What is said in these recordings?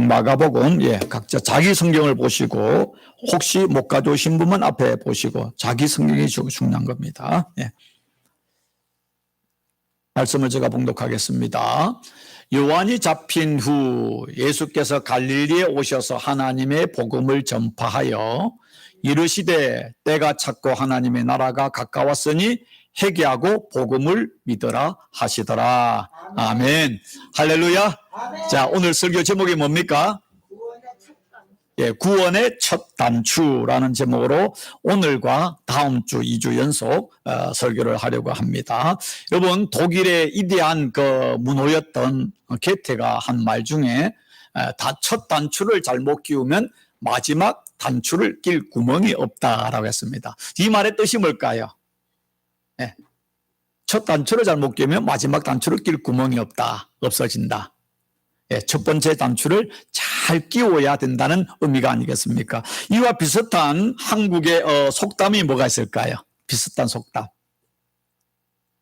마가복음, 각자 자기 성경을 보시고, 혹시 못 가져오신 분은 앞에 보시고, 자기 성경이 중요한 겁니다. 말씀을 제가 봉독하겠습니다. 요한이 잡힌 후 예수께서 갈릴리에 오셔서 하나님의 복음을 전파하여 이르시되 때가 찼고 하나님의 나라가 가까웠으니 회개하고 복음을 믿으라 하시더라. 아멘. 할렐루야. 아멘. 자, 오늘 설교 제목이 뭡니까? 구원의 첫 단추라는 제목으로 오늘과 다음 주 2주 연속 설교를 하려고 합니다. 여러분, 독일의 이대한 그 문호였던 게테가 한 말 중에 첫 단추를 잘못 끼우면 마지막 단추를 낄 구멍이 없다라고 했습니다. 이 말의 뜻이 뭘까요? 첫 단추를 잘못 끼우면 마지막 단추를 낄 구멍이 없다, 없어진다. 첫 번째 단추를 잘 끼워야 된다는 의미가 아니겠습니까? 이와 비슷한 한국의 속담이 뭐가 있을까요? 비슷한 속담.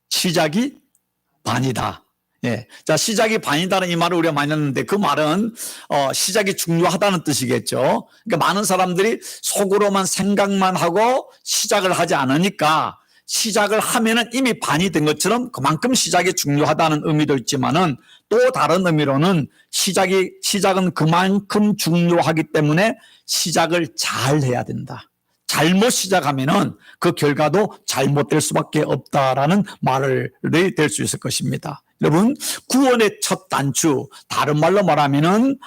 시작이 반이다. 자, 시작이 반이다는 이 말을 우리가 많이 했는데 그 말은 시작이 중요하다는 뜻이겠죠. 그러니까 많은 사람들이 속으로만 생각만 하고 시작을 하지 않으니까 시작을 하면은 이미 반이 된 것처럼 그만큼 시작이 중요하다는 의미도 있지만은 또 다른 의미로는 시작은 그만큼 중요하기 때문에 시작을 잘 해야 된다. 잘못 시작하면은 그 결과도 잘못될 수밖에 없다라는 말을 될 수 있을 것입니다. 여러분, 구원의 첫 단추, 다른 말로 말하면은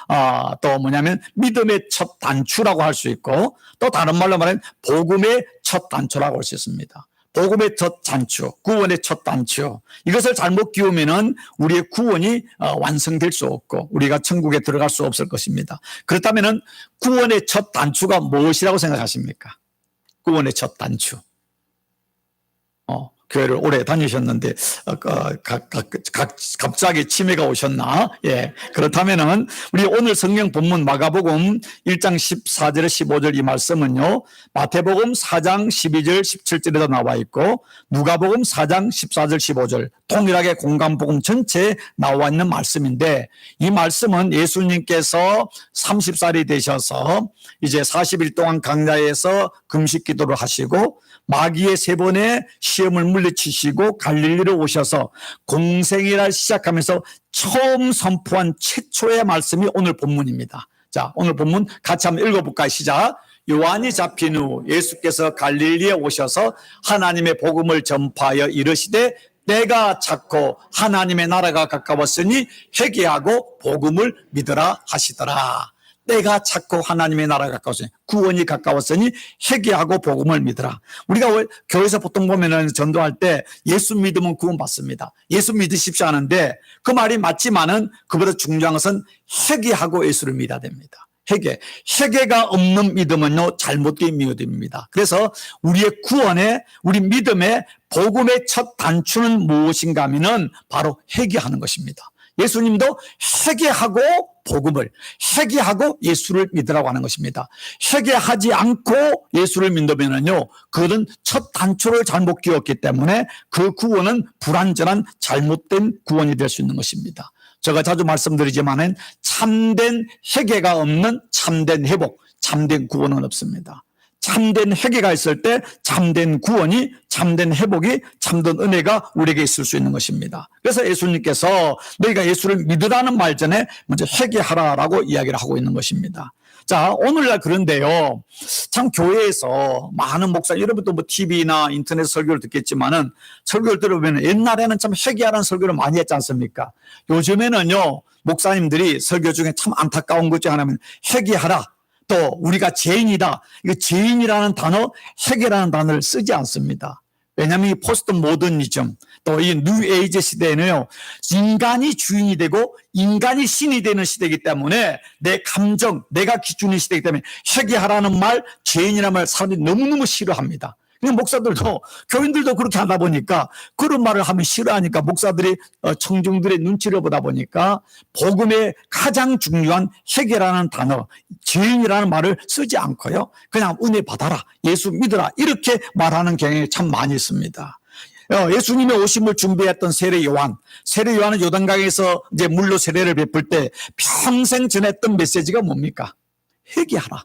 또 뭐냐면 믿음의 첫 단추라고 할 수 있고, 또 다른 말로 말하면 복음의 첫 단추라고 할 수 있습니다. 복음의 첫 단추, 구원의 첫 단추. 이것을 잘못 끼우면은 우리의 구원이 완성될 수 없고 우리가 천국에 들어갈 수 없을 것입니다. 그렇다면은 구원의 첫 단추가 무엇이라고 생각하십니까? 구원의 첫 단추. 교회를 오래 다니셨는데 갑자기 치매가 오셨나? 그렇다면은 우리 오늘 성경 본문 마가복음 1장 14절 15절 이 말씀은요, 마태복음 4장 12절 17절에도 나와 있고 누가복음 4장 14절 15절 동일하게 공간복음 전체에 나와 있는 말씀인데, 이 말씀은 예수님께서 30살이 되셔서 이제 40일 동안 광야에서 금식 기도를 하시고 마귀의 3번의 시험을 물리치시고 갈릴리로 오셔서 공생애를 시작하면서 처음 선포한 최초의 말씀이 오늘 본문입니다. 자, 오늘 본문 같이 한번 읽어볼까요? 시작. 요한이 잡힌 후 예수께서 갈릴리에 오셔서 하나님의 복음을 전파하여 이르시되 때가 찼고 하나님의 나라가 가까웠으니 회개하고 복음을 믿으라 하시더라. 때가 찼고 하나님의 나라가 가까웠으니, 구원이 가까웠으니 회개하고 복음을 믿으라. 우리가 교회에서 보통 보면은 전도할 때 예수 믿으면 구원받습니다. 예수 믿으십시오 하는데 그 말이 맞지만은 그보다 중요한 것은 회개하고 예수를 믿어야 됩니다. 회개가 없는 믿음은요, 잘못된 믿음입니다. 그래서 우리의 구원의, 우리 믿음의 복음의 첫 단추는 무엇인가 하면은 바로 회개하는 것입니다. 예수님도 회개하고 복음을, 회개하고 예수를 믿으라고 하는 것입니다. 회개하지 않고 예수를 믿으면은요, 그것은 첫 단추를 잘못 끼웠기 때문에 그 구원은 불완전한 잘못된 구원이 될 수 있는 것입니다. 제가 자주 말씀드리지만은 참된 회개가 없는 참된 회복, 참된 구원은 없습니다. 참된 회개가 있을 때 참된 구원이, 참된 회복이, 참된 은혜가 우리에게 있을 수 있는 것입니다. 그래서 예수님께서 너희가 예수를 믿으라는 말 전에 먼저 회개하라라고 이야기를 하고 있는 것입니다. 자, 오늘날 그런데요, 참 교회에서 많은 목사, 여러분도 뭐 TV나 인터넷 설교를 듣겠지만은 설교를 들어보면 옛날에는 참 회개하라는 설교를 많이 했지 않습니까? 요즘에는요, 목사님들이 설교 중에 참 안타까운 것 중 하나는 회개하라. 또 우리가 죄인이다. 이거 죄인이라는 단어, 회개라는 단어를 쓰지 않습니다. 왜냐하면 이 포스트 모더니즘, 또 이 뉴에이지 시대에는요, 인간이 주인이 되고 인간이 신이 되는 시대이기 때문에 내 감정, 내가 기준인 시대이기 때문에 회개하라는 말, 죄인이라는 말 사람들이 너무너무 싫어합니다. 목사들도, 교인들도 그렇게 하다 보니까 그런 말을 하면 싫어하니까 목사들이 청중들의 눈치를 보다 보니까 복음의 가장 중요한 회개라는 단어, 죄인이라는 말을 쓰지 않고요, 그냥 은혜 받아라, 예수 믿어라, 이렇게 말하는 경향이 참 많이 있습니다. 예수님의 오심을 준비했던 세례 요한은 요단강에서 이제 물로 세례를 베풀 때 평생 전했던 메시지가 뭡니까? 회개하라.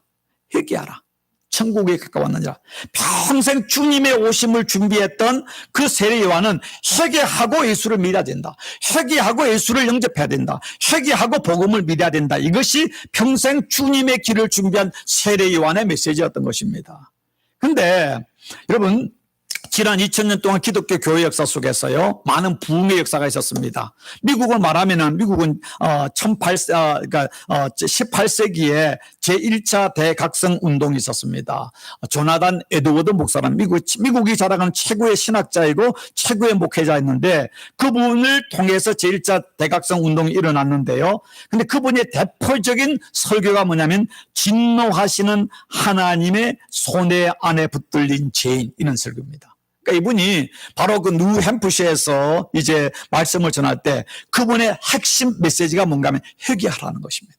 천국에 가까웠느니라. 평생 주님의 오심을 준비했던 그 세례 요한은 회개하고 예수를 믿어야 된다. 회개하고 예수를 영접해야 된다. 회개하고 복음을 믿어야 된다. 이것이 평생 주님의 길을 준비한 세례 요한의 메시지였던 것입니다. 그런데 여러분, 지난 2000년 동안 기독교 교회 역사 속에서요, 많은 부흥의 역사가 있었습니다. 미국을 말하면은, 미국은, 18세기에 제1차 대각성 운동이 있었습니다. 조나단 에드워드 목사는 미국이 자랑하는 최고의 신학자이고 최고의 목회자였는데, 그분을 통해서 제1차 대각성 운동이 일어났는데요. 근데 그분의 대표적인 설교가 뭐냐면, 진노하시는 하나님의 손에 안에 붙들린 죄인, 이런 설교입니다. 그러니까 이분이 바로 그 뉴햄프셔에서 이제 말씀을 전할 때 그분의 핵심 메시지가 뭔가 하면 회개하라는 것입니다.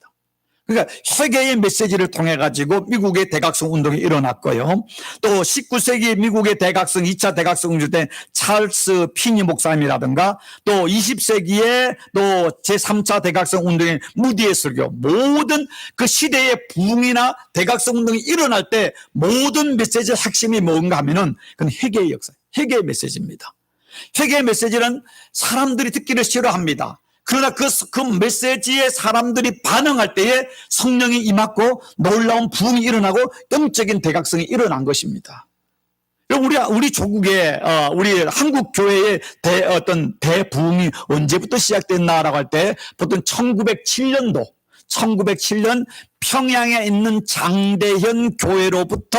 그러니까 회개의 메시지를 통해 가지고 미국의 대각성 운동이 일어났고요. 또 19세기 미국의 대각성 2차 대각성 운동 때 찰스 피니 목사님이라든가 또 20세기에 또 제3차 대각성 운동의 무디의 설교, 모든 그 시대의 부흥이나 대각성 운동이 일어날 때 모든 메시지의 핵심이 뭔가 하면은 그건 회개의 역사, 회개의 메시지입니다. 회개의 메시지는 사람들이 듣기를 싫어합니다. 그러나 그 메시지에 사람들이 반응할 때에 성령이 임하고 놀라운 부흥이 일어나고 영적인 대각성이 일어난 것입니다. 우리 조국의, 우리 한국 교회의 어떤 대부흥이 언제부터 시작됐나라고 할 때 보통 1907년 평양에 있는 장대현 교회로부터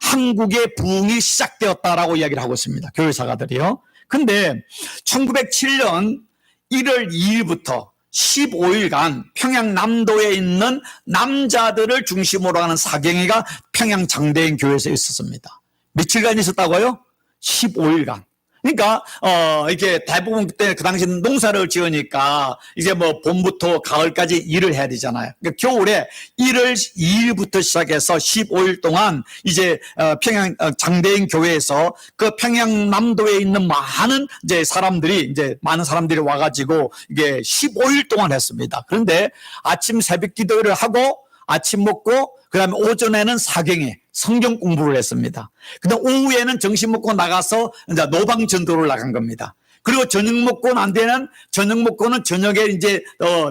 한국의 부흥이 시작되었다라고 이야기를 하고 있습니다. 교회사가들이요. 근데 1907년 1월 2일부터 15일간 평양 남도에 있는 남자들을 중심으로 하는 사경회가 평양 장대인 교회에서 있었습니다. 며칠간 있었다고요? 15일간. 그러니까 이게 대부분 그때 그 당시는 농사를 지으니까 이제 뭐 봄부터 가을까지 일을 해야 되잖아요. 그러니까 겨울에 1월 2일부터 시작해서 15일 동안 이제 평양 장대인 교회에서 그 평양 남도에 있는 많은 많은 사람들이 와가지고 이게 15일 동안 했습니다. 그런데 아침 새벽 기도를 하고 아침 먹고 그다음에 오전에는 사경회 성경 공부를 했습니다. 그다음 오후에는 점심 먹고 나가서 이제 노방 전도를 나간 겁니다. 그리고 저녁 먹고는 안 되는 저녁 먹고는 저녁에 이제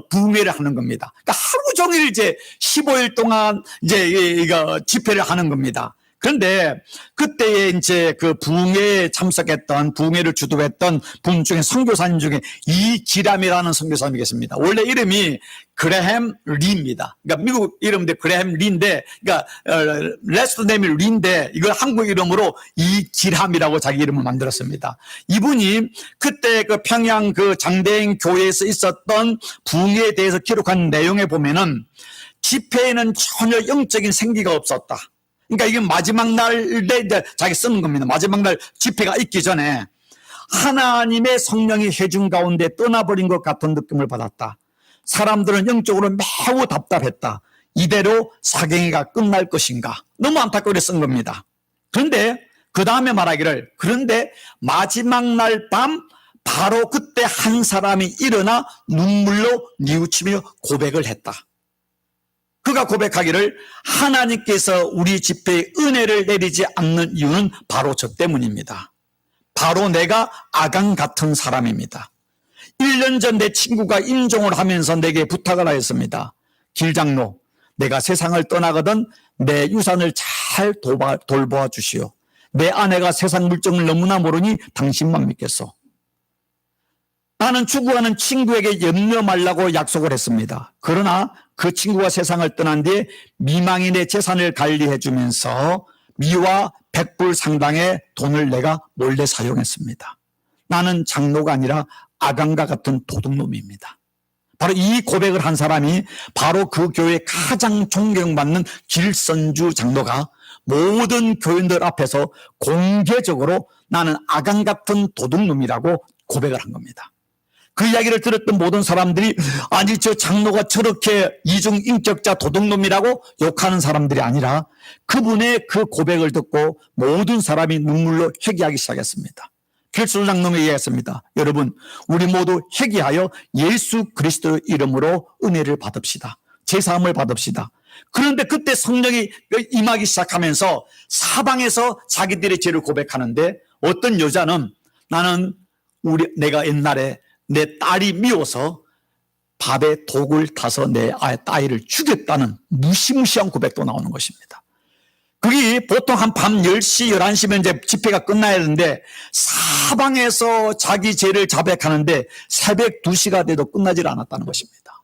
부흥회를 하는 겁니다. 그러니까 하루 종일 이제 15일 동안 이제 이거 집회를 하는 겁니다. 그런데 그때에 이제 그 부흥회에 참석했던 부흥회를 주도했던 분 중에 선교사님 중에 이기람이라는 선교사님이 계십니다. 원래 이름이 그레햄 리입니다. 그러니까 미국 이름인데 그레햄 리인데, 그러니까 레스트 네임이 리인데 이걸 한국 이름으로 이기람이라고 자기 이름을 만들었습니다. 이분이 그때 그 평양 그 장대인 교회에서 있었던 부흥회에 대해서 기록한 내용에 보면은 집회에는 전혀 영적인 생기가 없었다. 그러니까 이게 마지막 날에 이제 자기 쓰는 겁니다. 마지막 날 집회가 있기 전에 하나님의 성령이 회중 가운데 떠나버린 것 같은 느낌을 받았다. 사람들은 영적으로 매우 답답했다. 이대로 사경회가 끝날 것인가. 너무 안타깝게 쓴 겁니다. 그런데 그 다음에 말하기를, 그런데 마지막 날 밤 바로 그때 한 사람이 일어나 눈물로 뉘우치며 고백을 했다. 그가 고백하기를 하나님께서 우리 집회에 은혜를 내리지 않는 이유는 바로 저 때문입니다. 바로 내가 아간 같은 사람입니다. 1년 전 내 친구가 임종을 하면서 내게 부탁을 하였습니다. 길장로, 내가 세상을 떠나거든 내 유산을 잘 돌보아 주시오. 내 아내가 세상 물정을 너무나 모르니 당신만 믿겠소. 나는 추구하는 친구에게 염려 말라고 약속을 했습니다. 그러나 그 친구가 세상을 떠난 뒤에 미망인 내 재산을 관리해 주면서 미와 100불 상당의 돈을 내가 몰래 사용했습니다. 나는 장로가 아니라 아간과 같은 도둑놈입니다. 바로 이 고백을 한 사람이 바로 그 교회의 가장 존경받는 길선주 장로가 모든 교인들 앞에서 공개적으로 나는 아간 같은 도둑놈이라고 고백을 한 겁니다. 그 이야기를 들었던 모든 사람들이 아니 저 장로가 저렇게 이중인격자 도둑놈이라고 욕하는 사람들이 아니라 그분의 그 고백을 듣고 모든 사람이 눈물로 회개하기 시작했습니다. 길술장놈이 얘기했습니다. 여러분, 우리 모두 회개하여 예수 그리스도의 이름으로 은혜를 받읍시다. 제사함을 받읍시다. 그런데 그때 성령이 임하기 시작하면서 사방에서 자기들의 죄를 고백하는데, 어떤 여자는 나는 내가 옛날에 내 딸이 미워서 밥에 독을 타서 내 딸을 죽였다는 무시무시한 고백도 나오는 것입니다. 그게 보통 한 밤 10시, 11시면 이제 집회가 끝나야 되는데 사방에서 자기 죄를 자백하는데 새벽 2시가 돼도 끝나질 않았다는 것입니다.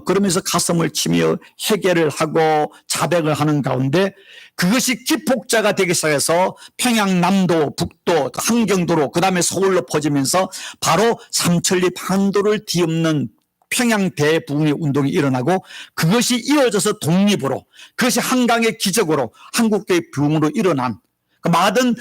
그러면서 가슴을 치며 회개를 하고 자백을 하는 가운데 그것이 기폭자가 되기 시작해서 평양남도, 북도, 함경도로, 그 다음에 서울로 퍼지면서 바로 삼천리 반도를 뒤엎는 평양 대부흥의 운동이 일어나고, 그것이 이어져서 독립으로, 그것이 한강의 기적으로 한국교회 부흥으로 일어난 많은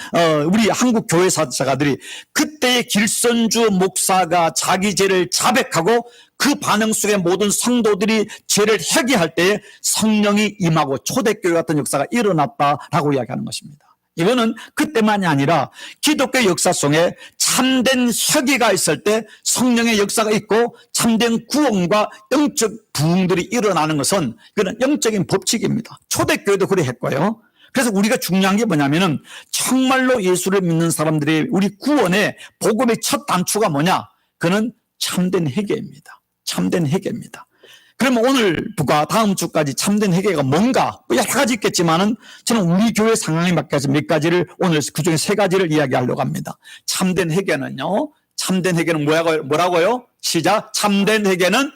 우리 한국 교회 사자가들이, 그때의 길선주 목사가 자기 죄를 자백하고 그 반응 속에 모든 성도들이 죄를 회개할 때에 성령이 임하고 초대교회 같은 역사가 일어났다라고 이야기하는 것입니다. 이거는 그때만이 아니라 기독교 역사 속에 참된 회개가 있을 때 성령의 역사가 있고 참된 구원과 영적 부흥들이 일어나는 것은 그런 영적인 법칙입니다. 초대교회도 그래 했고요. 그래서 우리가 중요한 게 뭐냐면은 정말로 예수를 믿는 사람들이 우리 구원의 복음의 첫 단추가 뭐냐? 그는 참된 회개입니다. 참된 회개입니다. 그러면 오늘과 다음 주까지 참된 회개가 뭔가 여러 가지 있겠지만은 저는 우리 교회 상황에 맞게서 몇 가지를, 오늘 그중에 3가지를 이야기하려고 합니다. 참된 회개는요, 참된 회개는 뭐라고요? 시작. 참된 회개는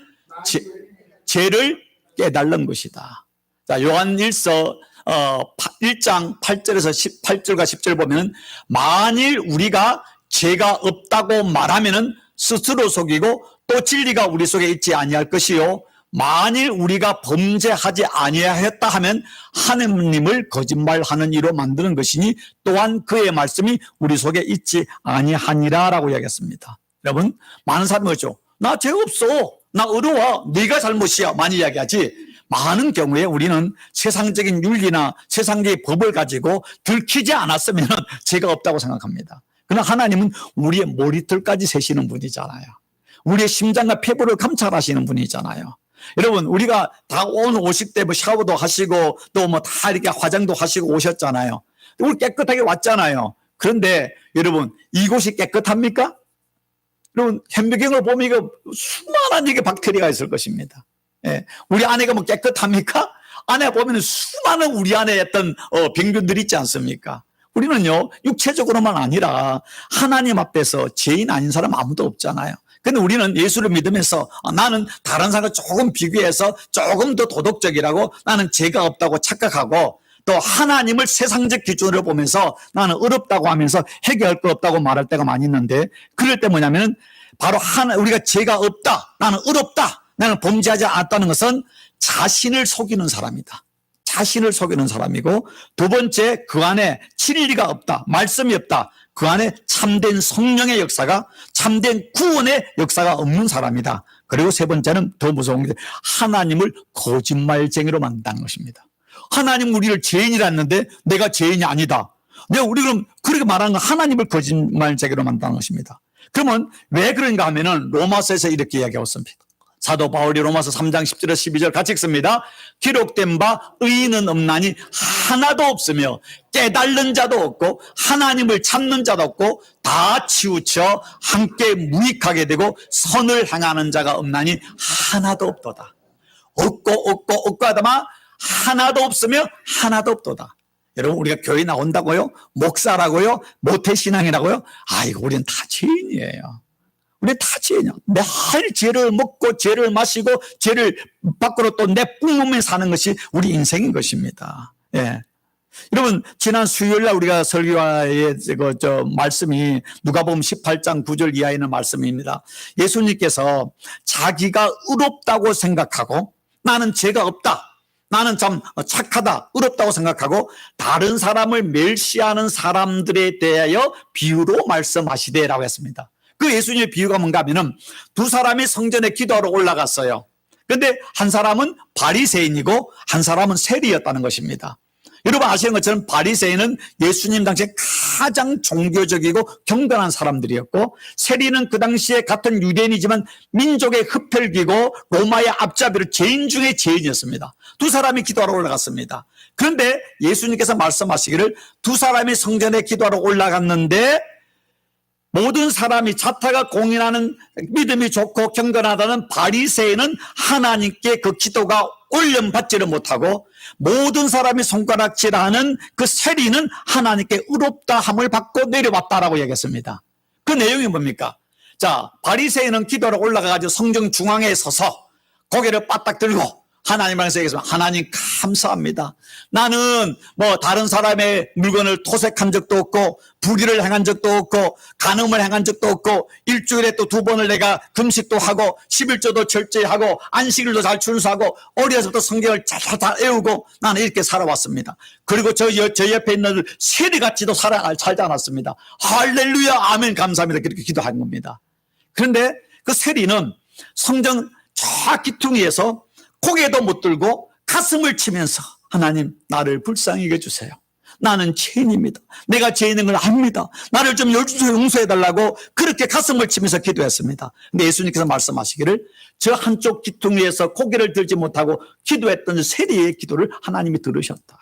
죄를 깨달는 것이다. 자, 요한일서 1장 8절과 10절 보면, 만일 우리가 죄가 없다고 말하면은 스스로 속이고 또 진리가 우리 속에 있지 아니할 것이요, 만일 우리가 범죄하지 아니하였다 하면 하느님을 거짓말하는 이로 만드는 것이니 또한 그의 말씀이 우리 속에 있지 아니하니라 라고 이야기했습니다. 여러분, 많은 사람이 그렇죠. 나 죄 없어, 나 어려워, 네가 잘못이야 많이 이야기하지, 많은 경우에 우리는 세상적인 윤리나 세상적인 법을 가지고 들키지 않았으면 죄가 없다고 생각합니다. 그러나 하나님은 우리의 머리털까지 세시는 분이잖아요. 우리의 심장과 폐부를 감찰하시는 분이잖아요. 여러분, 우리가 다 오늘 오실 때 뭐 샤워도 하시고 또 뭐 다 이렇게 화장도 하시고 오셨잖아요. 우리 깨끗하게 왔잖아요. 그런데 여러분, 이곳이 깨끗합니까? 여러분, 현미경을 보면 이거 수많은 이게 박테리아가 있을 것입니다. 예. 우리 안에가 뭐 깨끗합니까? 안에 보면 수많은 우리 안에 어떤 병균들이 있지 않습니까? 우리는요, 육체적으로만 아니라 하나님 앞에서 죄인 아닌 사람 아무도 없잖아요. 근데 우리는 예수를 믿으면서 나는 다른 사람과 조금 비교해서 조금 더 도덕적이라고, 나는 죄가 없다고 착각하고, 또 하나님을 세상적 기준으로 보면서 나는 어렵다고 하면서 해결할 거 없다고 말할 때가 많이 있는데, 그럴 때 뭐냐면 바로 우리가 죄가 없다, 나는 어렵다, 나는 범죄하지 않았다는 것은 자신을 속이는 사람이다. 자신을 속이는 사람이고, 두 번째, 그 안에 진리가 없다, 말씀이 없다, 그 안에 참된 성령의 역사가, 참된 구원의 역사가 없는 사람이다. 그리고 세 번째는 더 무서운 게 하나님을 거짓말쟁이로 만든다는 것입니다. 하나님 우리를 죄인이라 했는데 내가 죄인이 아니다. 내가 우리 그럼 그렇게 말하는 건 하나님을 거짓말쟁이로 만든다는 것입니다. 그러면 왜 그런가 하면은 로마서에서 이렇게 이야기하고 있습니다. 사도 바울이 로마서 3장 10절에서 12절 같이 읽습니다. 기록된 바 의인은 없나니 하나도 없으며 깨달는 자도 없고 하나님을 찾는 자도 없고 다 치우쳐 함께 무익하게 되고 선을 향하는 자가 없나니 하나도 없도다. 없고 하다마 하나도 없으며 하나도 없도다. 여러분, 우리가 교회 나온다고요? 목사라고요? 모태신앙이라고요? 아이고, 우리는 다 죄인이에요. 우리 다 죄냐. 매일 죄를 먹고 죄를 마시고 죄를 밖으로 또 내뿜으며 사는 것이 우리 인생인 것입니다. 예. 여러분, 지난 수요일날 우리가 설교의 말씀이 누가복음 18장 9절 이하에 있는 말씀입니다. 예수님께서 자기가 의롭다고 생각하고, 나는 죄가 없다, 나는 참 착하다, 의롭다고 생각하고 다른 사람을 멸시하는 사람들에 대하여 비유로 말씀하시되라고 했습니다. 그 예수님의 비유가 뭔가 하면은, 두 사람이 성전에 기도하러 올라갔어요. 그런데 한 사람은 바리새인이고 한 사람은 세리였다는 것입니다. 여러분 아시는 것처럼 바리새인은 예수님 당시에 가장 종교적이고 경건한 사람들이었고, 세리는 그 당시에 같은 유대인이지만 민족의 흡혈귀고 로마의 앞잡이로 죄인 중에 죄인이었습니다. 두 사람이 기도하러 올라갔습니다. 그런데 예수님께서 말씀하시기를 두 사람이 성전에 기도하러 올라갔는데 모든 사람이 자타가 공인하는 믿음이 좋고 경건하다는 바리새인은 하나님께 그 기도가 올려받지를 못하고, 모든 사람이 손가락질하는 그 세리는 하나님께 의롭다함을 받고 내려왔다라고 얘기했습니다. 그 내용이 뭡니까? 자, 바리새인은 기도하러 올라가가지고 성전 중앙에 서서 고개를 빠딱 들고 하나님 안에서 얘기했습니다. 하나님 감사합니다. 나는 뭐 다른 사람의 물건을 토색한 적도 없고 불의를 행한 적도 없고 간음을 행한 적도 없고 일주일에 또 2번을 내가 금식도 하고 11조도 철저히 하고 안식일도 잘 준수하고 어려서부터 성경을 잘 외우고 나는 이렇게 살아왔습니다. 그리고 저 옆에 있는 세리같이도 살지 않았습니다. 할렐루야 아멘 감사합니다. 그렇게 기도한 겁니다. 그런데 그 세리는 성전 저 기퉁이에서 고개도 못 들고 가슴을 치면서 하나님 나를 불쌍히 여겨주세요. 나는 죄인입니다. 내가 죄인인 걸 압니다. 나를 좀 용서해달라고 그렇게 가슴을 치면서 기도했습니다. 근데 예수님께서 말씀하시기를 저 한쪽 기퉁이에서 고개를 들지 못하고 기도했던 세리의 기도를 하나님이 들으셨다.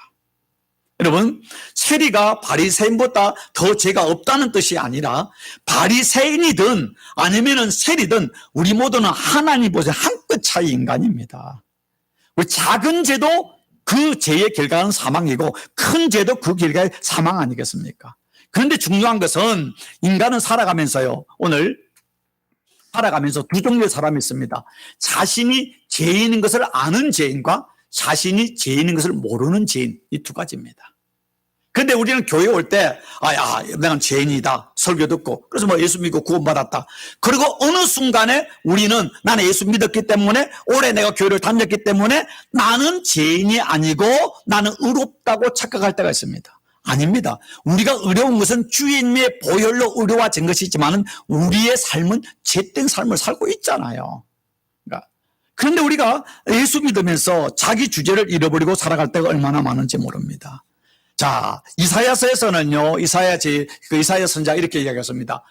여러분, 세리가 바리새인보다 더 죄가 없다는 뜻이 아니라 바리새인이든 아니면은 세리든 우리 모두는 하나님 보시는 한 끗 차이 인간입니다. 우리 작은 죄도 그 죄의 결과는 사망이고 큰 죄도 그 결과의 사망 아니겠습니까? 그런데 중요한 것은 인간은 살아가면서요, 오늘 살아가면서 두 종류의 사람이 있습니다. 자신이 죄인인 것을 아는 죄인과 자신이 죄인인 것을 모르는 죄인, 이 두 가지입니다. 그런데 우리는 교회 올 때 내가 죄인이다 설교 듣고 그래서 뭐 예수 믿고 구원받았다. 그리고 어느 순간에 우리는 나는 예수 믿었기 때문에 오래 내가 교회를 다녔기 때문에 나는 죄인이 아니고 나는 의롭다고 착각할 때가 있습니다. 아닙니다. 우리가 의로운 것은 주님의 보혈로 의로워진 것이지만 우리의 삶은 죄된 삶을 살고 있잖아요. 그런데 우리가 예수 믿으면서 자기 주제를 잃어버리고 살아갈 때가 얼마나 많은지 모릅니다. 자, 이사야서에서는요, 이사야 선지자 이렇게 이야기했습니다.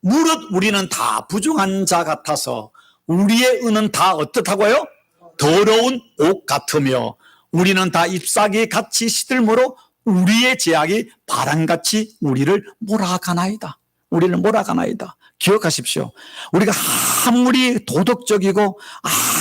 무릇 우리는 다 부정한 자 같아서 우리의 은은 다 어떻다고요? 더러운 옷 같으며 우리는 다 잎사귀 같이 시들므로 우리의 죄악이 바람같이 우리를 몰아가나이다. 우리를 몰아가나이다. 기억하십시오. 우리가 아무리 도덕적이고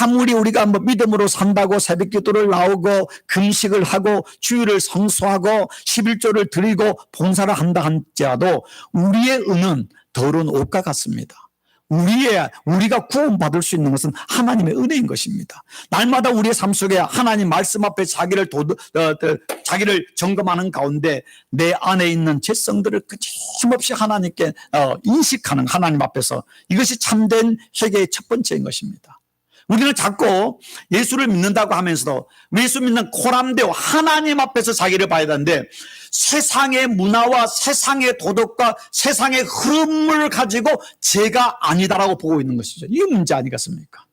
아무리 우리가 뭐 믿음으로 산다고 새벽기도를 나오고 금식을 하고 주일을 성수하고 11조를 드리고 봉사를 한다 할지라도 우리의 은은 더러운 옷과 같습니다. 우리가 구원받을 수 있는 것은 하나님의 은혜인 것입니다. 날마다 우리의 삶 속에 하나님 말씀 앞에 자기를 점검하는 가운데 내 안에 있는 죄성들을 끊임없이 하나님께 인식하는 하나님 앞에서 이것이 참된 회개의 첫 번째인 것입니다. 우리는 자꾸 예수를 믿는다고 하면서도 예수 믿는 코람데오 하나님 앞에서 자기를 봐야 되는데 세상의 문화와 세상의 도덕과 세상의 흐름을 가지고 죄가 아니다라고 보고 있는 것이죠. 이게 문제 아니겠습니까?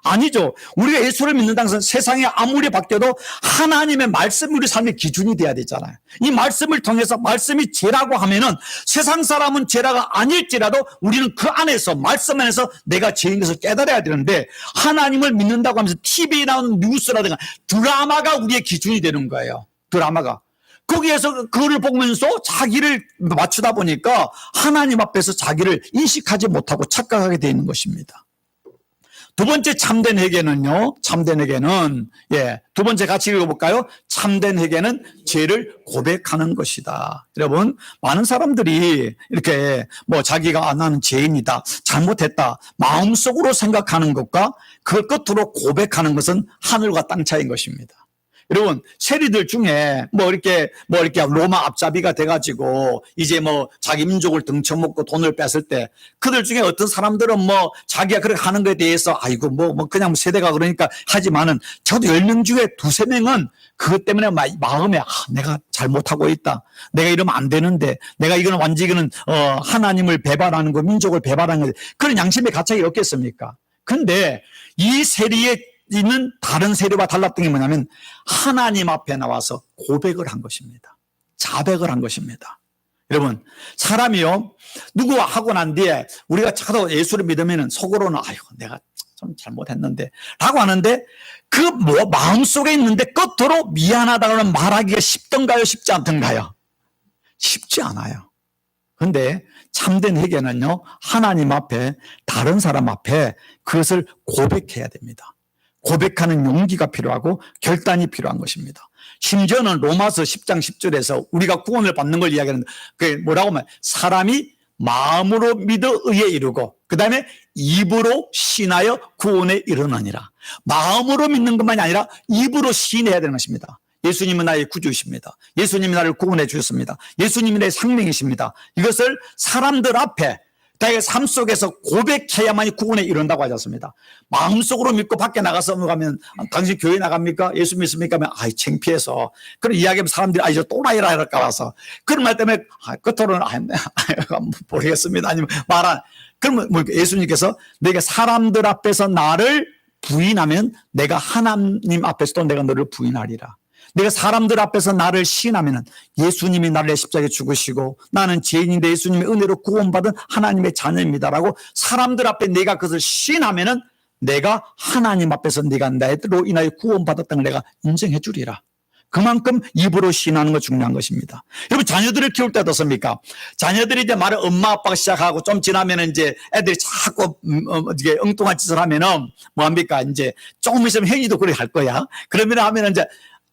아니죠. 우리가 예수를 믿는다는 것은 세상이 아무리 바뀌어도 하나님의 말씀이 우리 삶의 기준이 돼야 되잖아요. 이 말씀을 통해서 말씀이 죄라고 하면은 세상 사람은 죄라가 아닐지라도 우리는 그 안에서 말씀 안에서 내가 죄인 것을 깨달아야 되는데 하나님을 믿는다고 하면서 TV에 나오는 뉴스라든가 드라마가 우리의 기준이 되는 거예요. 드라마가. 거기에서 그거를 보면서 자기를 맞추다 보니까 하나님 앞에서 자기를 인식하지 못하고 착각하게 되어 있는 것입니다. 두 번째 참된 회개는요, 두 번째 같이 읽어볼까요? 참된 회개는 죄를 고백하는 것이다. 여러분, 많은 사람들이 이렇게 자기가 나는 죄인이다, 잘못했다, 마음속으로 생각하는 것과 그 끝으로 고백하는 것은 하늘과 땅 차이인 것입니다. 여러분, 세리들 중에 이렇게 로마 앞잡이가 돼가지고 이제 자기 민족을 등쳐먹고 돈을 뺐을 때 그들 중에 어떤 사람들은 자기가 그렇게 하는 것에 대해서 아이고 그냥 세대가 그러니까 하지만은 저도 10명 중에 2-3명은 그것 때문에 마음에 내가 잘못하고 있다. 내가 이러면 안 되는데 내가 이거는 완전히 하나님을 배반하는 거, 민족을 배반하는 거, 그런 양심의 가책이 없겠습니까? 근데 이 세리의 있는 다른 세력과 달랐던 게 뭐냐면 하나님 앞에 나와서 고백을 한 것입니다. 자백을 한 것입니다. 여러분, 사람이요, 누구와 하고 난 뒤에 우리가 자꾸 예수를 믿으면 속으로는 아이고 내가 좀 잘못했는데 라고 하는데 그 마음속에 있는데 겉으로 미안하다고는 말하기가 쉽던가요? 쉽지 않던가요? 쉽지 않아요. 그런데 참된 회개는요, 하나님 앞에, 다른 사람 앞에 그것을 고백해야 됩니다. 고백하는 용기가 필요하고 결단이 필요한 것입니다. 심지어는 로마서 10장 10절에서 우리가 구원을 받는 걸 이야기하는데 그게 뭐라고 하면 사람이 마음으로 믿어 의에 이르고 그 다음에 입으로 신하여 구원에 이르느니라. 마음으로 믿는 것만이 아니라 입으로 시인해야 되는 것입니다. 예수님은 나의 구주이십니다. 예수님이 나를 구원해 주셨습니다. 예수님이 내 생명이십니다. 이것을 사람들 앞에 자기의 삶 속에서 고백해야만이 구원에 이른다고 하지 않습니다. 마음속으로 믿고 밖에 나가서 가면 당신 교회 나갑니까? 예수 믿습니까? 하면 아이 창피해서 그런 이야기하면 사람들이 이제 또라이라 할까 봐서 그런 말 때문에 겉으로는 모르겠습니다. 아니면 말한 그러면 예수님께서 내가 사람들 앞에서 나를 부인하면 내가 하나님 앞에서도 내가 너를 부인하리라. 내가 사람들 앞에서 나를 시인하면 예수님이 나를 내 십자가에 죽으시고 나는 죄인인데 예수님의 은혜로 구원받은 하나님의 자녀입니다라고 사람들 앞에 내가 그것을 시인하면 내가 하나님 앞에서 네가 나로 인하여 구원받았다는 걸 내가 인정해 주리라. 그만큼 입으로 시인하는 거 중요한 것입니다. 여러분, 자녀들을 키울 때 어떻습니까? 자녀들이 이제 말을 엄마 아빠가 시작하고 좀 지나면 이제 애들이 자꾸 이게 엉뚱한 짓을 하면은 뭐합니까? 이제 조금 있으면 형이도 그렇게 할 거야. 그러면 하면 이제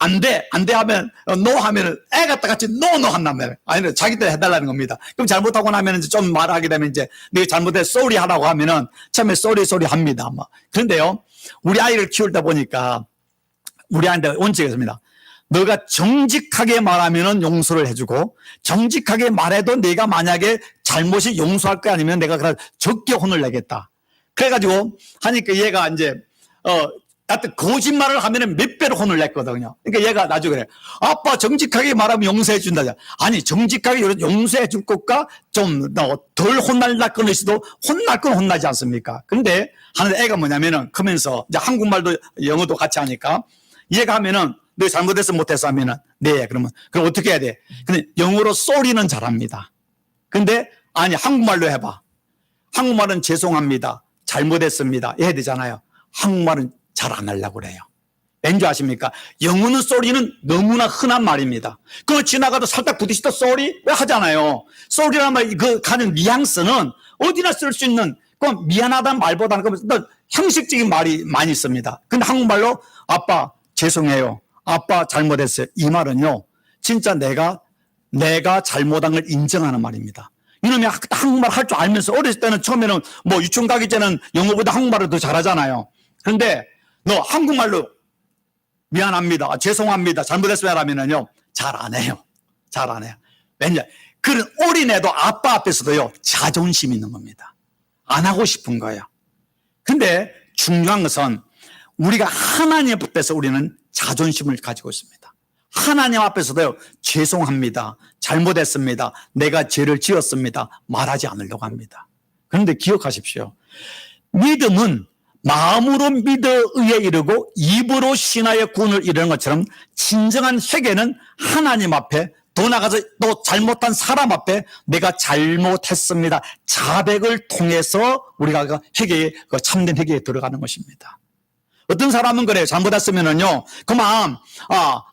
안 돼 하면, 노 하면은 애가 똑같이 노 한단 말이에요. 아니, 자기들 해달라는 겁니다. 그럼 잘못하고 나면 이제 좀 말하게 되면 이제, 내가 잘못해, 쏘리 하라고 하면은 처음에 쏘리 합니다. 그런데요, 우리 아이를 키울 때 보니까 우리 아이한테 원칙이 있습니다. 너가 정직하게 말하면은 용서를 해주고, 정직하게 말해도 내가 만약에 잘못이 용서할 거 아니면 내가 그냥 적게 혼을 내겠다. 그래가지고 하니까 얘가 이제, 하여튼 거짓말을 하면 몇 배로 혼을 냈거든요. 그러니까 얘가 나중에 그래. 아빠 정직하게 말하면 용서해 준다. 아니, 정직하게 용서해 줄 것과 좀 덜 혼날 건 있어도 혼날 건 혼나지 않습니까? 근데 하는 애가 뭐냐면은 크면서 이제 한국말도 영어도 같이 하니까 얘가 하면은 너 잘못해서 못해서 하면은 네, 그러면 그럼 어떻게 해야 돼? 근데 영어로 쏘리는 잘합니다. 근데 아니, 한국말로 해봐. 한국말은 죄송합니다. 잘못했습니다. 해야 되잖아요. 한국말은 잘 안 하려고 그래요. 왠지 아십니까? 영어는 쏘리는 너무나 흔한 말입니다. 그거 지나가도 살짝 부딪히다 쏘리? 왜 하잖아요. 쏘리란 말, 그 가는 뉘앙스는 어디나 쓸 수 있는, 그 미안하다는 말보다는 형식적인 말이 많이 있습니다. 근데 한국말로 아빠 죄송해요. 아빠 잘못했어요. 이 말은요, 진짜 내가 잘못한 걸 인정하는 말입니다. 이놈이 한국말 할 줄 알면서 어렸을 때는 처음에는 뭐 유치원 가기 전에는 영어보다 한국말을 더 잘하잖아요. 그런데 너 한국말로 미안합니다. 죄송합니다. 잘못했어요. 하면은요, 잘 안 해요. 잘 안 해요. 왜냐? 그런 어린애도 아빠 앞에서도요, 자존심 있는 겁니다. 안 하고 싶은 거예요. 근데 중요한 것은 우리가 하나님 앞에서 우리는 자존심을 가지고 있습니다. 하나님 앞에서도요, 죄송합니다. 잘못했습니다. 내가 죄를 지었습니다. 말하지 않으려고 합니다. 그런데 기억하십시오. 믿음은 마음으로 믿어 의에 이르고 입으로 신하의 구원을 이루는 것처럼 진정한 회개는 하나님 앞에 더 나가서 또 잘못한 사람 앞에 내가 잘못했습니다. 자백을 통해서 우리가 회개에, 참된 회개에 들어가는 것입니다. 어떤 사람은 그래요. 잘못했으면은요, 그만,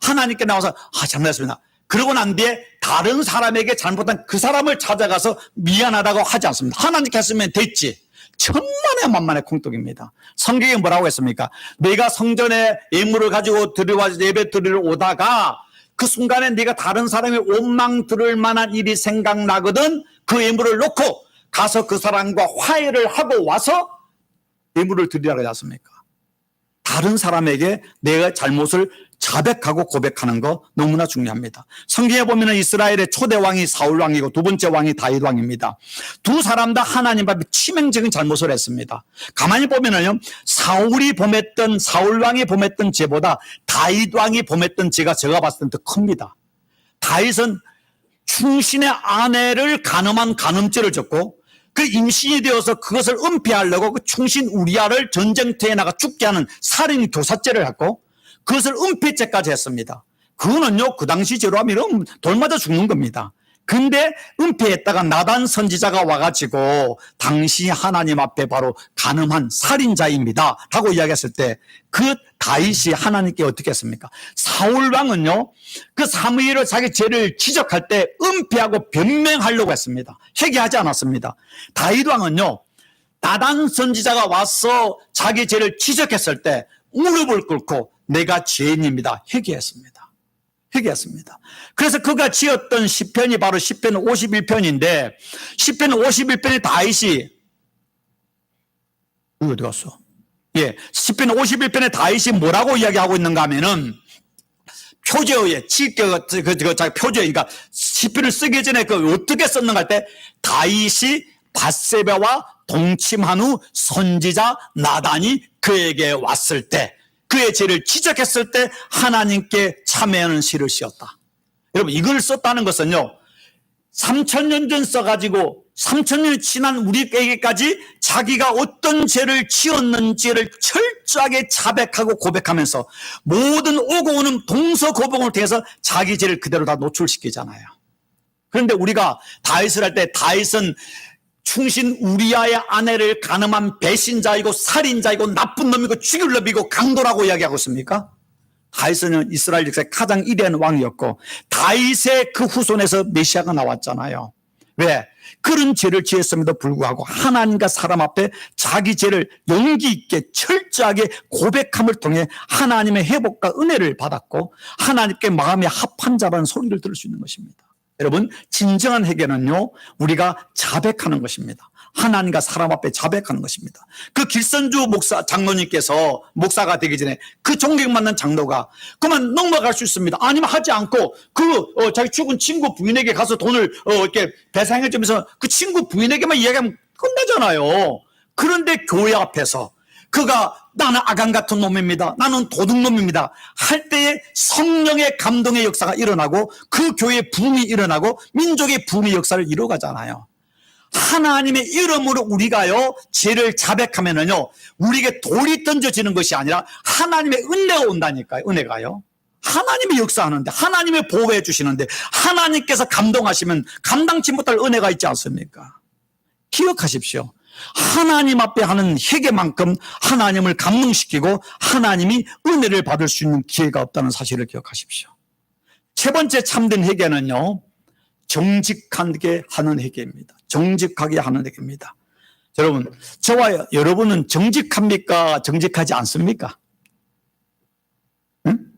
하나님께 나와서, 잘못했습니다. 그러고 난 뒤에 다른 사람에게 잘못한 그 사람을 찾아가서 미안하다고 하지 않습니다. 하나님께 했으면 됐지. 천만의 만만의 콩떡입니다. 성경에 뭐라고 했습니까? 내가 성전에 예물을 가지고 들어와 예배 드리러 오다가 그 순간에 네가 다른 사람의 원망 들을 만한 일이 생각나거든 그 예물을 놓고 가서 그 사람과 화해를 하고 와서 예물을 드리라고 하지 않습니까? 다른 사람에게 내가 잘못을 자백하고 고백하는 거 너무나 중요합니다. 성경에 보면 이스라엘의 초대 왕이 사울 왕이고 두 번째 왕이 다윗 왕입니다. 두 사람 다 하나님 앞에 치명적인 잘못을 했습니다. 가만히 보면은요, 사울 왕이 범했던 죄보다 다윗 왕이 범했던 죄가 제가 봤을 때는 더 큽니다. 다윗은 충신의 아내를 간음한 간음죄를 졌고 그 임신이 되어서 그것을 은폐하려고 그 충신 우리아를 전쟁터에 나가 죽게 하는 살인 교사죄를 했고 그것을 은폐죄까지 했습니다. 그거는요, 그 당시 죄로 하면 돌 맞아 죽는 겁니다. 근데 은폐했다가 나단 선지자가 와가지고 당시 하나님 앞에 바로 간음한 살인자입니다 라고 이야기했을 때 그 다윗이 하나님께 어떻게 했습니까? 사울 왕은요, 그 사무엘을 자기 죄를 지적할 때 은폐하고 변명하려고 했습니다. 회개하지 않았습니다. 다윗 왕은요, 나단 선지자가 와서 자기 죄를 지적했을 때 무릎을 꿇고 내가 죄인입니다 회개했습니다. 회개했습니다. 그래서 그가 지었던 시편이 바로 시편 51편인데 시편 51편의 다윗이 어디 갔어? 예, 시편 51편의 다윗이 뭐라고 이야기하고 있는가 하면은 표제어에 표제, 그러니까 시편을 쓰기 전에 그 어떻게 썼는가 할 때 다윗이 밧세바와 동침한 후 선지자 나단이 그에게 왔을 때 그의 죄를 지적했을 때 하나님께 참회하는 시를 씌었다. 여러분, 이걸 썼다는 것은요, 3000년 전 써가지고 3000년이 지난 우리에게까지 자기가 어떤 죄를 지었는지를 철저하게 자백하고 고백하면서 모든 오고 오는 동서고봉을 통해서 자기 죄를 그대로 다 노출시키잖아요. 그런데 우리가 다윗을 할 때 다윗은 충신 우리아의 아내를 간음한 배신자이고 살인자이고 나쁜 놈이고 죽일 놈이고 강도라고 이야기하고 있습니까? 다윗은 이스라엘 역사의 가장 위대한 왕이었고 다윗의 그 후손에서 메시아가 나왔잖아요. 왜? 그런 죄를 지었음에도 불구하고 하나님과 사람 앞에 자기 죄를 용기 있게 철저하게 고백함을 통해 하나님의 회복과 은혜를 받았고 하나님께 마음이 합한 자라는 소리를 들을 수 있는 것입니다. 여러분, 진정한 회개는요, 우리가 자백하는 것입니다. 하나님과 사람 앞에 자백하는 것입니다. 그 길선주 장로님께서 목사가 되기 전에 그 존경받는 장로가 그만 넘어갈 수 있습니다. 아니면 하지 않고 자기 죽은 친구 부인에게 가서 돈을 이렇게 배상해 주면서 그 친구 부인에게만 이야기하면 끝나잖아요. 그런데 교회 앞에서 그가 나는 아간 같은 놈입니다. 나는 도둑놈입니다. 할 때에 성령의 감동의 역사가 일어나고 그 교회의 부흥이 일어나고 민족의 부흥의 역사를 이루어가잖아요. 하나님의 이름으로 우리가요, 죄를 자백하면은요, 우리에게 돌이 던져지는 것이 아니라 하나님의 은혜가 온다니까요, 은혜가요. 하나님이 역사하는데, 하나님이 보호해 주시는데, 하나님께서 감동하시면 감당치 못할 은혜가 있지 않습니까? 기억하십시오. 하나님 앞에 하는 회개만큼 하나님을 감동시키고 하나님이 은혜를 받을 수 있는 기회가 없다는 사실을 기억하십시오. 세 번째 참된 회개는요, 정직하게 하는 회개입니다. 정직하게 하는 회개입니다. 여러분, 저와 여러분은 정직합니까? 정직하지 않습니까? 응?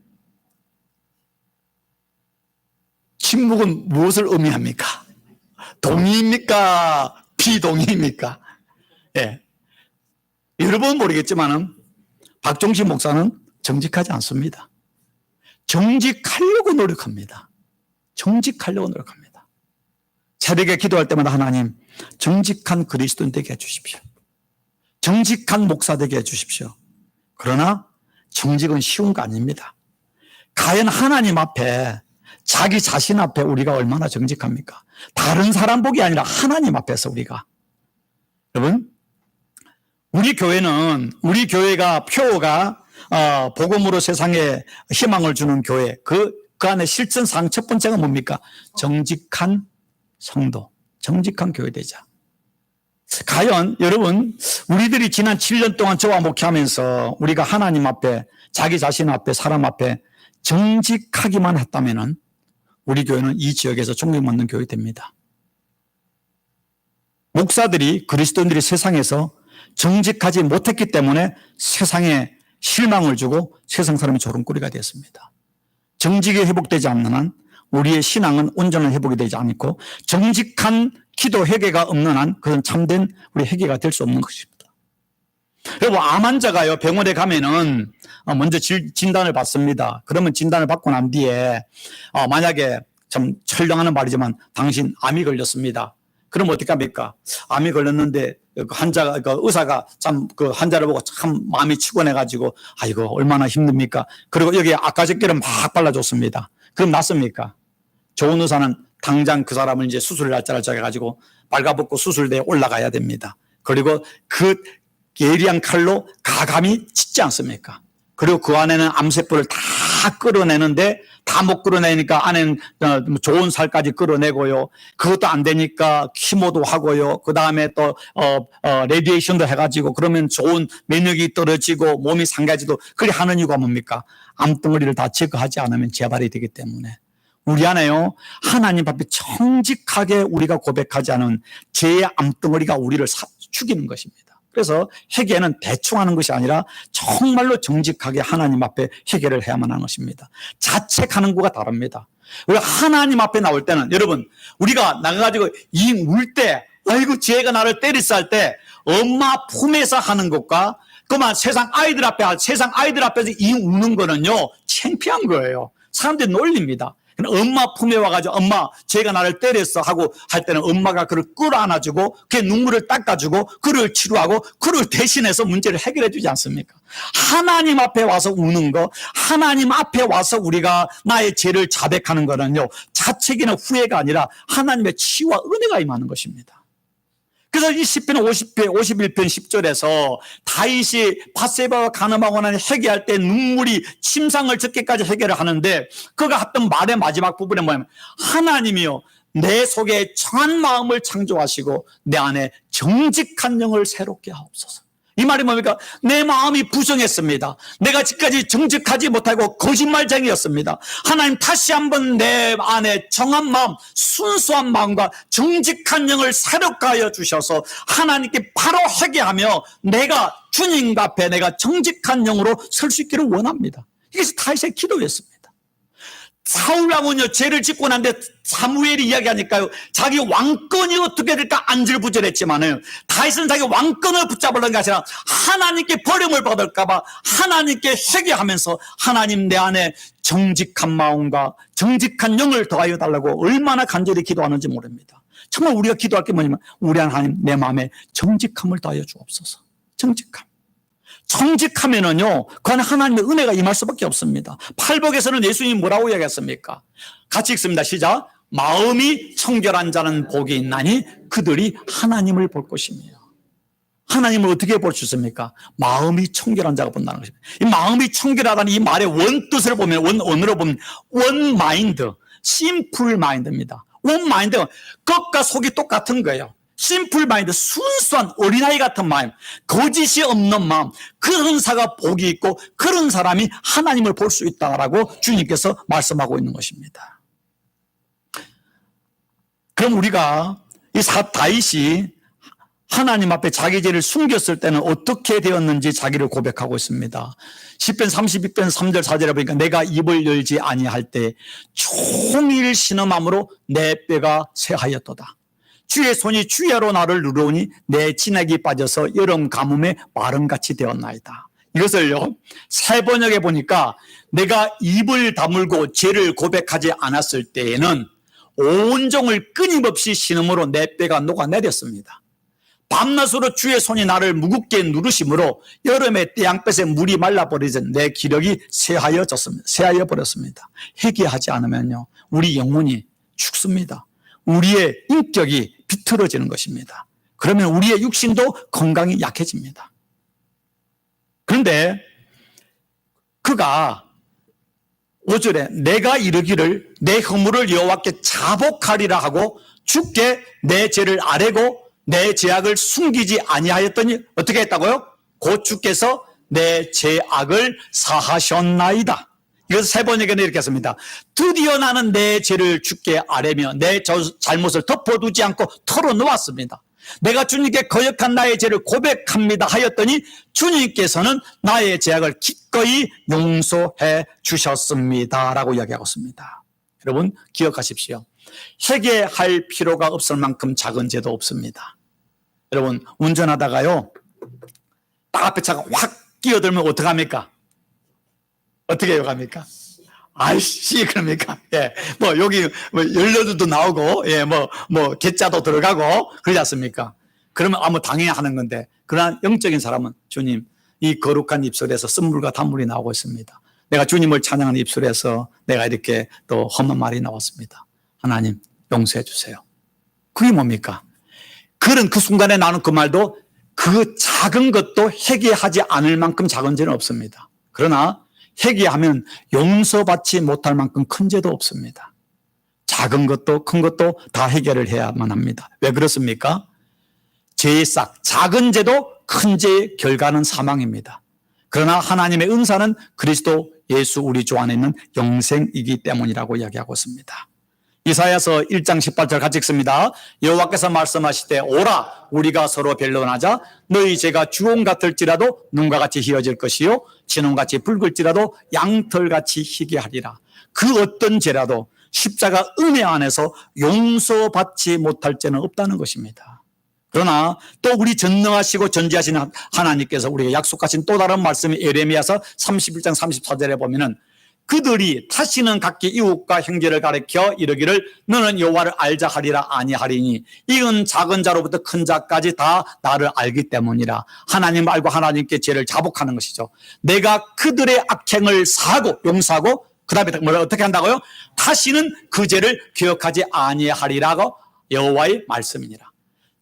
침묵은 무엇을 의미합니까? 동의입니까? 비동의입니까? 예. 여러분은 모르겠지만은 박종신 목사는 정직하지 않습니다. 정직하려고 노력합니다. 정직하려고 노력합니다. 새벽에 기도할 때마다 하나님, 정직한 그리스도인 되게 해주십시오. 정직한 목사 되게 해주십시오. 그러나 정직은 쉬운 거 아닙니다. 과연 하나님 앞에, 자기 자신 앞에 우리가 얼마나 정직합니까? 다른 사람 복이 아니라 하나님 앞에서 우리가. 여러분, 우리 교회가 표어가 복음으로 세상에 희망을 주는 교회, 그 안에 실천상 첫 번째가 뭡니까? 정직한 성도, 정직한 교회되자. 과연 여러분, 우리들이 지난 7년 동안 저와 목회하면서 우리가 하나님 앞에, 자기 자신 앞에, 사람 앞에 정직하기만 했다면은 우리 교회는 이 지역에서 존경받는 교회 됩니다. 목사들이, 그리스도인들이 세상에서 정직하지 못했기 때문에 세상에 실망을 주고 세상 사람이 조롱거리가 되었습니다. 정직이 회복되지 않는 한 우리의 신앙은 온전한 회복이 되지 않고 정직한 기도 회개가 없는 한 그건 참된 우리 회개가 될 수 없는 것입니다. 여러분, 암 환자가요, 병원에 가면은 먼저 진단을 받습니다. 그러면 진단을 받고 난 뒤에 만약에 좀 철렁하는 말이지만 당신 암이 걸렸습니다. 그럼 어떻게 합니까? 암이 걸렸는데 의사가 참 그 환자를 보고 참 마음이 축원해가지고 아이고 얼마나 힘듭니까? 그리고 여기에 악화적기를 막 발라줬습니다. 그럼 낫습니까? 좋은 의사는 당장 그 사람을 이제 수술을 날짜를 정해가지고 빨가벗고 수술대에 올라가야 됩니다. 그리고 그 예리한 칼로 가감히 찢지 않습니까? 그리고 그 안에는 암세포를 다 끌어내는데 다 못 끌어내니까 안에는 좋은 살까지 끌어내고요. 그것도 안 되니까 키모도 하고요. 그 다음에 또 레디에이션도 해가지고 그러면 좋은 면역이 떨어지고 몸이 상가지도 그리 하는 이유가 뭡니까? 암덩어리를 다 제거하지 않으면 재발이 되기 때문에. 우리 안에요, 하나님 앞에 정직하게 우리가 고백하지 않은 죄의 암덩어리가 우리를 죽이는 것입니다. 그래서 회개는 대충 하는 것이 아니라 정말로 정직하게 하나님 앞에 회개를 해야만 하는 것입니다. 자책하는 거가 다릅니다. 우리가 하나님 앞에 나올 때는, 여러분, 우리가 나가가지고 잉 울 때, 아이고 죄가 나를 때리스 할 때 엄마 품에서 하는 것과 그만 세상 아이들 앞에서 잉 우는 거는요, 창피한 거예요. 사람들이 놀립니다. 엄마 품에 와가지고 엄마 쟤가 나를 때렸어 하고 할 때는 엄마가 그를 끌어안아주고 그의 눈물을 닦아주고 그를 치료하고 그를 대신해서 문제를 해결해 주지 않습니까? 하나님 앞에 와서 우는 거, 하나님 앞에 와서 우리가 나의 죄를 자백하는 거는요, 자책이나 후회가 아니라 하나님의 치유와 은혜가 임하는 것입니다. 그래서 이 시편 51편 10절에서 다윗이 밧세바와 간음하고 나니 회개할 때 눈물이 침상을 젖게까지 회개를 하는데 그가 했던 말의 마지막 부분에 뭐냐면 하나님이요 내 속에 정한 마음을 창조하시고 내 안에 정직한 영을 새롭게 하옵소서. 이 말이 뭡니까? 내 마음이 부정했습니다. 내가 지금까지 정직하지 못하고 거짓말쟁이였습니다. 하나님 다시 한번 내 안에 정한 마음, 순수한 마음과 정직한 영을 새롭게 하여 주셔서 하나님께 바로 회개하며 내가 주님 앞에 내가 정직한 영으로 설 수 있기를 원합니다. 이것이 다윗의 기도였습니다. 사울 왕은요 죄를 짓고 난데 사무엘이 이야기하니까요 자기 왕권이 어떻게 될까 안절부절했지만은 다윗은 자기 왕권을 붙잡으려는 게 아니라 하나님께 버림을 받을까 봐 하나님께 회개하면서 하나님 내 안에 정직한 마음과 정직한 영을 더하여 달라고 얼마나 간절히 기도하는지 모릅니다. 정말 우리가 기도할 게 뭐냐면 우리 하나님 내 마음에 정직함을 더하여 주옵소서. 정직하면은요, 그 안에 하나님의 은혜가 임할 수밖에 없습니다. 팔복에서는 예수님이 뭐라고 이야기했습니까? 같이 읽습니다. 시작. 마음이 청결한 자는 복이 있나니 그들이 하나님을 볼 것이며. 하나님을 어떻게 볼 수 있습니까? 마음이 청결한 자가 본다는 것입니다. 이 마음이 청결하다는 이 말의 원뜻을 보면, 원어로 보면, 원마인드, 심플 마인드입니다. 원마인드, 겉과 속이 똑같은 거예요. 심플 마인드, 순수한 어린아이 같은 마음, 거짓이 없는 마음, 그런 사가 복이 있고 그런 사람이 하나님을 볼 수 있다라고 주님께서 말씀하고 있는 것입니다. 그럼 우리가 이 다윗이 하나님 앞에 자기 죄를 숨겼을 때는 어떻게 되었는지 자기를 고백하고 있습니다. 시편 32편 3절 4절에 보니까 내가 입을 열지 아니할 때 종일 신음함으로 내 뼈가 쇠하였도다. 주의 손이 주야로 나를 누르오니 내 진액이 빠져서 여름 가뭄에 마름같이 되었나이다. 이것을요 새 번역에 보니까 내가 입을 다물고 죄를 고백하지 않았을 때에는 온종을 끊임없이 신음으로 내 뼈가 녹아내렸습니다. 밤낮으로 주의 손이 나를 무겁게 누르심으로 여름에 떼양볕에 물이 말라버리듯 내 기력이 쇠하여 버렸습니다. 회개하지 않으면요 우리 영혼이 죽습니다. 우리의 인격이 비틀어지는 것입니다. 그러면 우리의 육신도 건강이 약해집니다. 그런데 그가 5절에 내가 이르기를 내 허물을 여호와께 자복하리라 하고 주께 내 죄를 아뢰고 내 죄악을 숨기지 아니하였더니 어떻게 했다고요? 곧 주께서 내 죄악을 사하셨나이다. 이것을 세 번역에는 이렇게 했습니다. 드디어 나는 내 죄를 주께 아뢰며 내 잘못을 덮어두지 않고 털어놓았습니다. 내가 주님께 거역한 나의 죄를 고백합니다 하였더니 주님께서는 나의 죄악을 기꺼이 용서해 주셨습니다 라고 이야기하고 있습니다. 여러분 기억하십시오. 회개할 필요가 없을 만큼 작은 죄도 없습니다. 여러분 운전하다가요 딱 앞에 차가 확 끼어들면 어떡합니까? 어떻게 욕합니까? 아이씨, 그럽니까? 예. 뭐, 여기, 연료도 나오고, 예, 개짜도 들어가고, 그러지 않습니까? 그러면 아무 당연히 하는 건데, 그러나 영적인 사람은 주님, 이 거룩한 입술에서 쓴물과 단물이 나오고 있습니다. 내가 주님을 찬양하는 입술에서 내가 이렇게 또 험한 말이 나왔습니다. 하나님, 용서해 주세요. 그게 뭡니까? 그런 그 순간에 나는 그 말도 그 작은 것도 회개하지 않을 만큼 작은 죄는 없습니다. 그러나 회개하면 용서받지 못할 만큼 큰 죄도 없습니다. 작은 것도 큰 것도 다 해결을 해야만 합니다. 왜 그렇습니까? 죄의 싹, 작은 죄도 큰 죄의 결과는 사망입니다. 그러나 하나님의 은사는 그리스도 예수 우리 주 안에 있는 영생이기 때문이라고 이야기하고 있습니다. 이사야서 1장 18절 같이 읽습니다. 여호와께서 말씀하시되 오라 우리가 서로 변론하자. 너희 죄가 주홍 같을지라도 눈과 같이 희어질 것이요 진홍같이 붉을지라도 양털같이 희게 하리라. 그 어떤 죄라도 십자가 은혜 안에서 용서받지 못할 죄는 없다는 것입니다. 그러나 또 우리 전능하시고 전지하시는 하나님께서 우리에게 약속하신 또 다른 말씀이 에레미야서 31장 34절에 보면은 그들이 다시는 각기 이웃과 형제를 가리켜 이르기를 너는 여호와를 알자 하리라 아니하리니 이은 작은 자로부터 큰 자까지 다 나를 알기 때문이라. 하나님 알고 하나님께 죄를 자복하는 것이죠. 내가 그들의 악행을 사하고 용서하고 그 다음에 뭐라 어떻게 한다고요? 다시는 그 죄를 기억하지 아니하리라고 여호와의 말씀이니라.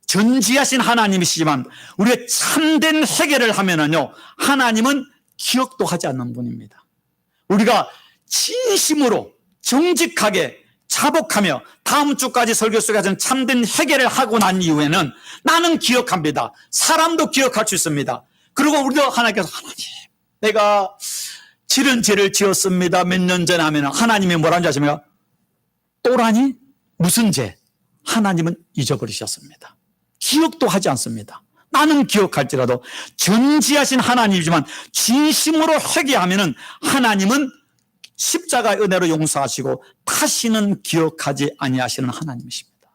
전지하신 하나님이시지만 우리가 참된 회개를 하면은요 하나님은 기억도 하지 않는 분입니다. 우리가 진심으로 정직하게 자복하며 다음 주까지 설교 속에 가진 참된 회개를 하고 난 이후에는 나는 기억합니다. 사람도 기억할 수 있습니다. 그리고 우리도 하나님께서 하나님 내가 지른 죄를 지었습니다. 몇 년 전에 하면 하나님이 뭐라는 줄 아십니까? 또라니? 무슨 죄? 하나님은 잊어버리셨습니다. 기억도 하지 않습니다. 나는 기억할지라도 전지하신 하나님이지만 진심으로 회개하면은 하나님은 십자가의 은혜로 용서하시고 다시는 기억하지 아니하시는 하나님이십니다.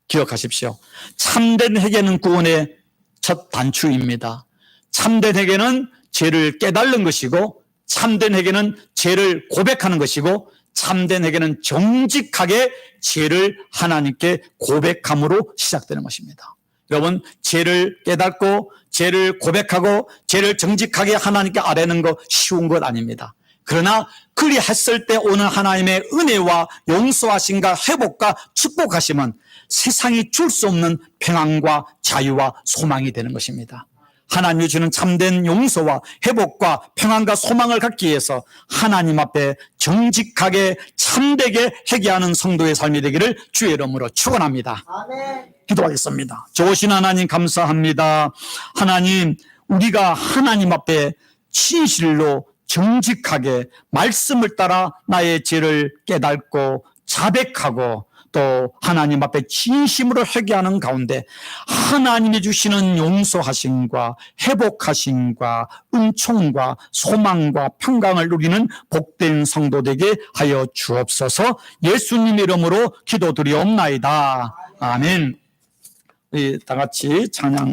기억하십시오. 참된 회개는 구원의 첫 단추입니다. 참된 회개는 죄를 깨달는 것이고 참된 회개는 죄를 고백하는 것이고 참된 회개는 정직하게 죄를 하나님께 고백함으로 시작되는 것입니다. 여러분 죄를 깨닫고 죄를 고백하고 죄를 정직하게 하나님께 아뢰는 거 쉬운 것 아닙니다. 그러나 그리했을 때 오는 하나님의 은혜와 용서하심과 회복과 축복하심은 세상이 줄 수 없는 평안과 자유와 소망이 되는 것입니다. 하나님이 주는 참된 용서와 회복과 평안과 소망을 갖기 위해서 하나님 앞에 정직하게 참되게 회개하는 성도의 삶이 되기를 주의 이름으로 축원합니다. 아멘. 기도하겠습니다. 좋으신 하나님 감사합니다. 하나님 우리가 하나님 앞에 진실로 정직하게 말씀을 따라 나의 죄를 깨닫고 자백하고 또 하나님 앞에 진심으로 회개하는 가운데 하나님이 주시는 용서하심과 회복하심과 은총과 소망과 평강을 누리는 복된 성도 되게 하여 주옵소서. 예수님 이름으로 기도드리옵나이다. 아멘. 우리 다 같이 찬양